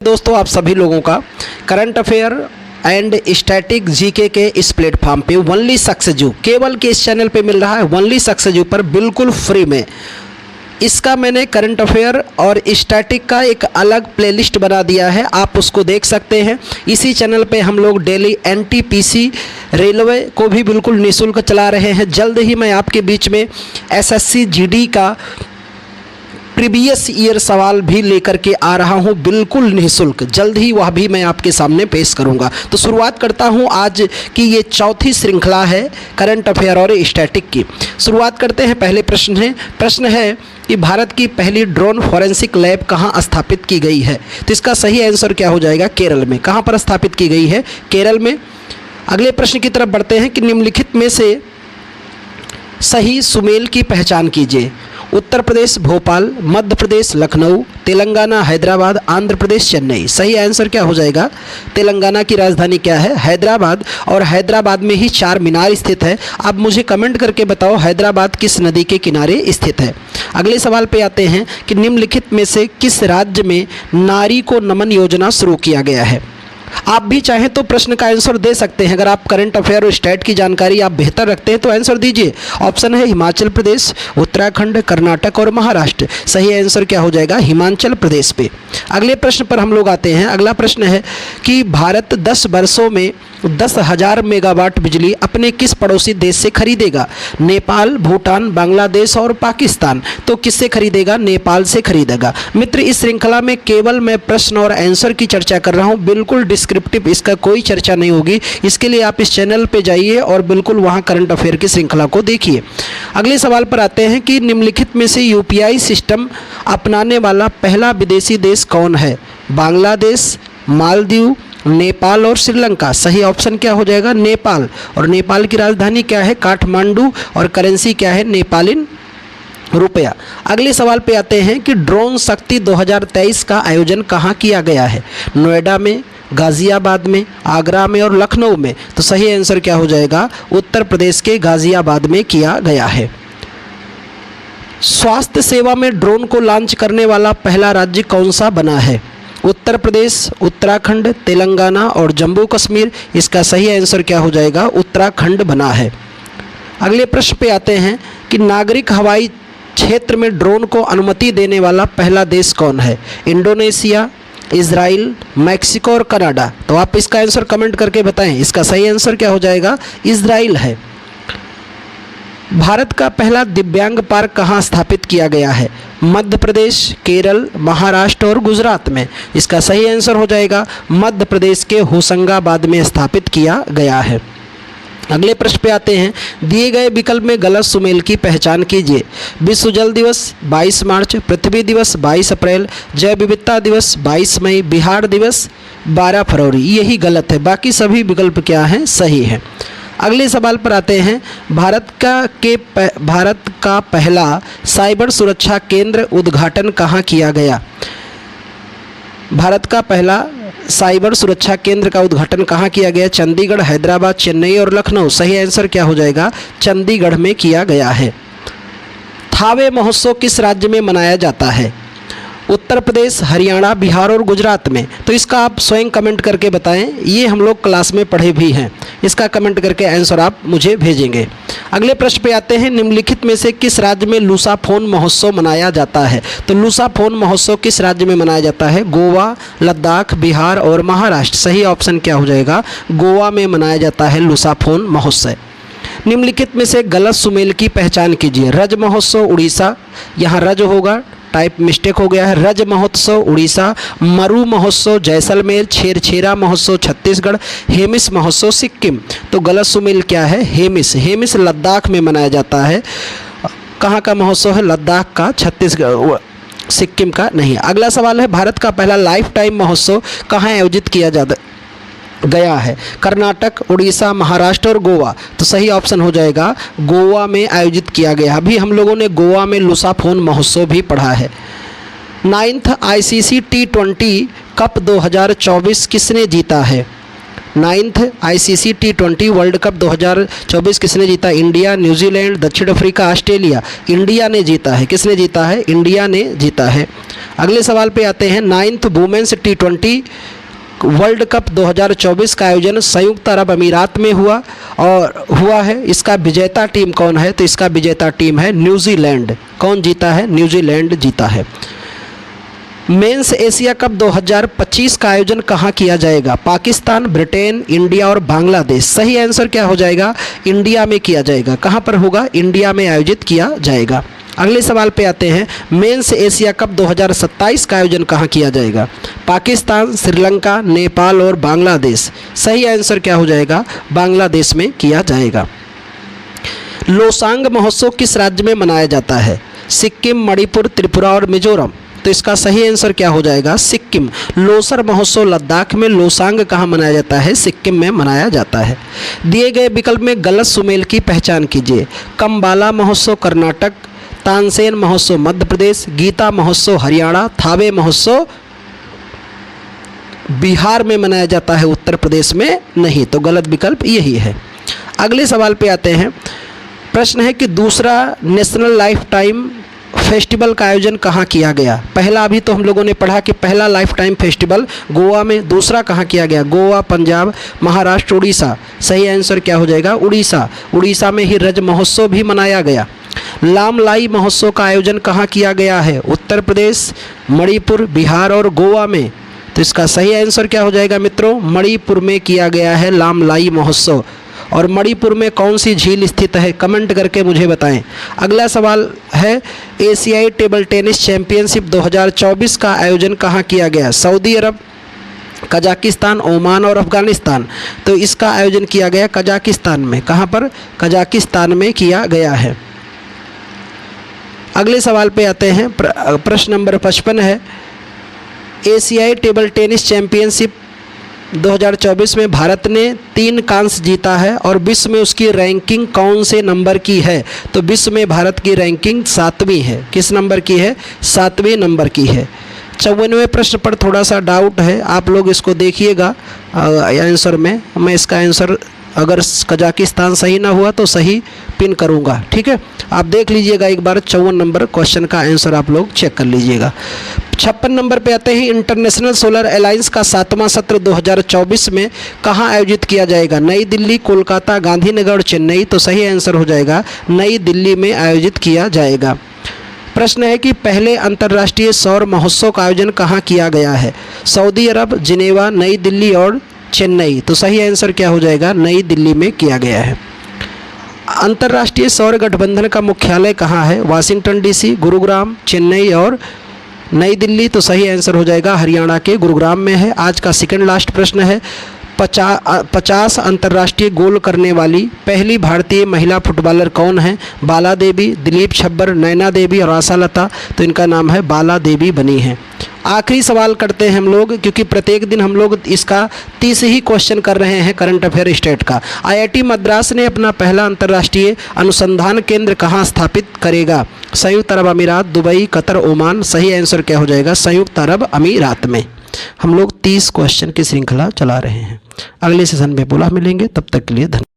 दोस्तों, आप सभी लोगों का current affair and static GK के इस प्लेटफॉर्म पे ओनली सक्सेस केवल के इस चैनल पे मिल रहा है। ओनली सक्सेस पर बिल्कुल फ्री में इसका मैंने करंट अफेयर और स्टैटिक का एक अलग प्लेलिस्ट बना दिया है, आप उसको देख सकते हैं। इसी चैनल पे हम लोग डेली एनटीपीसी रेलवे को भी बिल्कुल निःशुल्क चला रहे हैं। जल्द ही मैं आपके बीच में एसएससी जीडी का प्रीवियस ईयर सवाल भी लेकर के आ रहा हूं, बिल्कुल निःशुल्क। जल्द ही वह भी मैं आपके सामने पेश करूंगा। तो शुरुआत करता हूं आज की ये चौथी श्रृंखला है करंट अफेयर और स्टैटिक की। शुरुआत करते हैं। पहले प्रश्न है कि भारत की पहली ड्रोन फॉरेंसिक लैब कहां स्थापित की गई है? तो इसका सही आंसर क्या हो जाएगा? केरल में। कहां पर स्थापित की गई है? केरल में। अगले प्रश्न की तरफ बढ़ते हैं कि निम्नलिखित में से सही सुमेल की पहचान कीजिए। उत्तर प्रदेश भोपाल, मध्य प्रदेश लखनऊ, तेलंगाना हैदराबाद, आंध्र प्रदेश चेन्नई। सही आंसर क्या हो जाएगा? तेलंगाना की राजधानी क्या है? हैदराबाद। और हैदराबाद में ही चार मीनार स्थित है। आप मुझे कमेंट करके बताओ हैदराबाद किस नदी के किनारे स्थित है। अगले सवाल पे आते हैं कि निम्नलिखित में से किस राज्य में नारी को नमन योजना शुरू किया गया है? आप भी चाहें तो प्रश्न का आंसर दे सकते हैं। अगर आप करंट अफेयर और स्टैट की जानकारी आप बेहतर रखते हैं तो आंसर दीजिए। ऑप्शन है हिमाचल प्रदेश, उत्तराखंड, कर्नाटक और महाराष्ट्र। सही आंसर क्या हो जाएगा? हिमाचल प्रदेश पे। अगले प्रश्न पर हम लोग आते हैं। अगला प्रश्न है कि भारत 10 वर्षों में 10,000 मेगावाट बिजली अपने किस पड़ोसी देश से खरीदेगा? नेपाल, भूटान, बांग्लादेश और पाकिस्तान। तो किससे खरीदेगा? नेपाल से खरीदेगा। मित्र, इस श्रृंखला में केवल मैं प्रश्न और आंसर की चर्चा कर रहा हूँ, बिल्कुल डिस्क्रिप्टिव इसका कोई चर्चा नहीं होगी। इसके लिए आप इस चैनल पे जाइए और बिल्कुल वहाँ करंट अफेयर की श्रृंखला को देखिए। अगले सवाल पर आते हैं कि निम्नलिखित में से यूपीआई सिस्टम अपनाने वाला पहला विदेशी देश कौन है? बांग्लादेश, मालदीव, नेपाल और श्रीलंका। सही ऑप्शन क्या हो जाएगा? नेपाल। और नेपाल की राजधानी क्या है? काठमांडू। और करेंसी क्या है? नेपालिन रुपया। अगले सवाल पे आते हैं कि ड्रोन शक्ति 2023 का आयोजन कहाँ किया गया है? नोएडा में, गाज़ियाबाद में, आगरा में और लखनऊ में। तो सही आंसर क्या हो जाएगा? उत्तर प्रदेश के गाज़ियाबाद में किया गया है। स्वास्थ्य सेवा में ड्रोन को लॉन्च करने वाला पहला राज्य कौन सा बना है? उत्तर प्रदेश, उत्तराखंड, तेलंगाना और जम्मू कश्मीर। इसका सही आंसर क्या हो जाएगा? उत्तराखंड बना है। अगले प्रश्न पे आते हैं कि नागरिक हवाई क्षेत्र में ड्रोन को अनुमति देने वाला पहला देश कौन है? इंडोनेशिया, इजराइल, मैक्सिको और कनाडा। तो आप इसका आंसर कमेंट करके बताएं। इसका सही आंसर क्या हो जाएगा? इजराइल है। भारत का पहला दिव्यांग पार्क कहाँ स्थापित किया गया है? मध्य प्रदेश, केरल, महाराष्ट्र और गुजरात में। इसका सही आंसर हो जाएगा मध्य प्रदेश के होशंगाबाद में स्थापित किया गया है। अगले प्रश्न पे आते हैं। दिए गए विकल्प में गलत सुमेल की पहचान कीजिए। विश्व जल दिवस 22 मार्च, पृथ्वी दिवस 22 अप्रैल, जैव विविधता दिवस 22 मई, बिहार दिवस 12 फरवरी। यही गलत है, बाकी सभी विकल्प क्या हैं? सही है। अगले सवाल पर आते हैं। भारत का पहला साइबर सुरक्षा केंद्र उद्घाटन कहाँ किया गया? भारत का पहला साइबर सुरक्षा केंद्र का उद्घाटन कहाँ किया गया? चंडीगढ़, हैदराबाद, चेन्नई और लखनऊ। सही आंसर क्या हो जाएगा? चंडीगढ़ में किया गया है। थावे महोत्सव किस राज्य में मनाया जाता है? उत्तर प्रदेश, हरियाणा, बिहार और गुजरात में। तो इसका आप स्वयं कमेंट करके बताएं। ये हम लोग क्लास में पढ़े भी हैं। इसका कमेंट करके आंसर आप मुझे भेजेंगे। अगले प्रश्न पे आते हैं। निम्नलिखित में से किस राज्य में लूसाफोन महोत्सव मनाया जाता है? तो लूसाफोन महोत्सव किस राज्य में मनाया जाता है? गोवा, लद्दाख, बिहार और महाराष्ट्र। सही ऑप्शन क्या हो जाएगा? गोवा में मनाया जाता है लूसाफोन महोत्सव। निम्नलिखित में से गलत सुमेल की पहचान कीजिए। रज महोत्सव उड़ीसा, यहाँ रज होगा, टाइप मिस्टेक हो गया है। रज महोत्सव उड़ीसा, मरु महोत्सव जैसलमेर, छेरछेरा महोत्सव छत्तीसगढ़, हेमिस महोत्सव सिक्किम। तो गलत सुमेल क्या है? हेमिस। हेमिस लद्दाख में मनाया जाता है। कहाँ का महोत्सव है? लद्दाख का, छत्तीसगढ़, सिक्किम का नहीं। अगला सवाल है। भारत का पहला लाइफ टाइम महोत्सव कहाँ आयोजित किया गया है? कर्नाटक, उड़ीसा, महाराष्ट्र और गोवा। तो सही ऑप्शन हो जाएगा गोवा में आयोजित किया गया। अभी हम लोगों ने गोवा में लूसाफोन महोत्सव भी पढ़ा है। 9th ICC T20 कप 2024 किसने जीता है? 9th ICC T20 world cup 2024 किसने जीता? इंडिया, न्यूजीलैंड, दक्षिण अफ्रीका, ऑस्ट्रेलिया। इंडिया ने जीता है। किसने जीता है? इंडिया ने जीता है। अगले सवाल पे आते हैं। 9th women's T20 world cup 2024 का आयोजन संयुक्त अरब अमीरात में हुआ है। इसका विजेता टीम कौन है? तो इसका विजेता टीम है न्यूजीलैंड। कौन जीता है? न्यूजीलैंड जीता है। मेंस एशिया कप 2025 का आयोजन कहाँ किया जाएगा? पाकिस्तान, ब्रिटेन, इंडिया और बांग्लादेश। सही आंसर क्या हो जाएगा? इंडिया में किया जाएगा। कहाँ पर होगा? इंडिया में आयोजित किया जाएगा। अगले सवाल पे आते हैं। मेंस एशिया कप 2027 का आयोजन कहाँ किया जाएगा? पाकिस्तान, श्रीलंका, नेपाल और बांग्लादेश। सही आंसर क्या हो जाएगा? बांग्लादेश में किया जाएगा। लोसांग महोत्सव किस राज्य में मनाया जाता है? सिक्किम, मणिपुर, त्रिपुरा और मिजोरम। तो इसका सही आंसर क्या हो जाएगा? सिक्किम। लोसर महोत्सव लद्दाख में, लोसांग कहाँ मनाया जाता है? सिक्किम में मनाया जाता है। दिए गए विकल्प में गलत सुमेल की पहचान कीजिए। कम्बाला महोत्सव कर्नाटक, तानसेन महोत्सव मध्य प्रदेश, गीता महोत्सव हरियाणा, थावे महोत्सव बिहार में मनाया जाता है, उत्तर प्रदेश में नहीं। तो गलत विकल्प यही है। अगले सवाल पे आते हैं। प्रश्न है कि दूसरा नेशनल लाइफ टाइम फेस्टिवल का आयोजन कहाँ किया गया? पहला अभी तो हम लोगों ने पढ़ा कि पहला लाइफ टाइम फेस्टिवल गोवा में। दूसरा कहाँ किया गया? गोवा, पंजाब, महाराष्ट्र, उड़ीसा। सही आंसर क्या हो जाएगा? उड़ीसा। उड़ीसा में ही रज महोत्सव भी मनाया गया। लामलाई महोत्सव का आयोजन कहाँ किया गया है? उत्तर प्रदेश, मणिपुर, बिहार और गोवा में। तो इसका सही आंसर क्या हो जाएगा मित्रों? मणिपुर में किया गया है लामलाई महोत्सव। और मणिपुर में कौन सी झील स्थित है? कमेंट करके मुझे बताएं। अगला सवाल है। एशियाई टेबल टेनिस चैंपियनशिप 2024 का आयोजन कहाँ किया गया? सऊदी अरब, कजाकिस्तान, ओमान और अफगानिस्तान। तो इसका आयोजन किया गया कजाकिस्तान में। कहाँ पर? कजाकिस्तान में किया गया है। अगले सवाल पे आते हैं। प्रश्न नंबर 55 है। एशियाई टेबल टेनिस चैंपियनशिप 2024 में भारत ने 3 कांस्य जीता है और विश्व में उसकी रैंकिंग कौन से नंबर की है? तो विश्व में भारत की रैंकिंग 7वीं है। किस नंबर की है? 7वें नंबर की है। 54वें प्रश्न पर थोड़ा सा डाउट है, आप लोग इसको देखिएगा आंसर में। मैं इसका आंसर अगर कजाकिस्तान सही ना हुआ तो सही पिन करूँगा, ठीक है। आप देख लीजिएगा एक बार 54 नंबर क्वेश्चन का आंसर आप लोग चेक कर लीजिएगा। 56 नंबर पे आते हैं। इंटरनेशनल सोलर अलायंस का 7वां सत्र 2024 में कहाँ आयोजित किया जाएगा? नई दिल्ली, कोलकाता, गांधीनगर और चेन्नई। तो सही आंसर हो जाएगा नई दिल्ली में आयोजित किया जाएगा। प्रश्न है कि पहले अंतर्राष्ट्रीय सौर महोत्सव का आयोजन कहाँ किया गया है? सऊदी अरब, जिनेवा, नई दिल्ली और चेन्नई। तो सही आंसर क्या हो जाएगा? नई दिल्ली में किया गया है। अंतर्राष्ट्रीय सौर गठबंधन का मुख्यालय कहाँ है? वाशिंगटन डीसी, गुरुग्राम, चेन्नई और नई दिल्ली। तो सही आंसर हो जाएगा हरियाणा के गुरुग्राम में है। आज का सेकंड लास्ट प्रश्न है। 50 अंतर्राष्ट्रीय गोल करने वाली पहली भारतीय महिला फुटबॉलर कौन है? बाला देवी, दिलीप छब्बर, नैना देवी और आशा लता। तो इनका नाम है बाला देवी बनी है। आखिरी सवाल करते हैं हम लोग, क्योंकि प्रत्येक दिन हम लोग इसका 30 ही क्वेश्चन कर रहे हैं करंट अफेयर स्टेट का। IIT मद्रास ने अपना पहला अंतर्राष्ट्रीय अनुसंधान केंद्र कहाँ स्थापित करेगा? संयुक्त अरब अमीरात, दुबई, कतर, ओमान। सही आंसर क्या हो जाएगा? संयुक्त अरब अमीरात में। हम लोग 30 क्वेश्चन की श्रृंखला चला रहे हैं। अगले सेशन में पुनः मिलेंगे, तब तक के लिए धन्यवाद।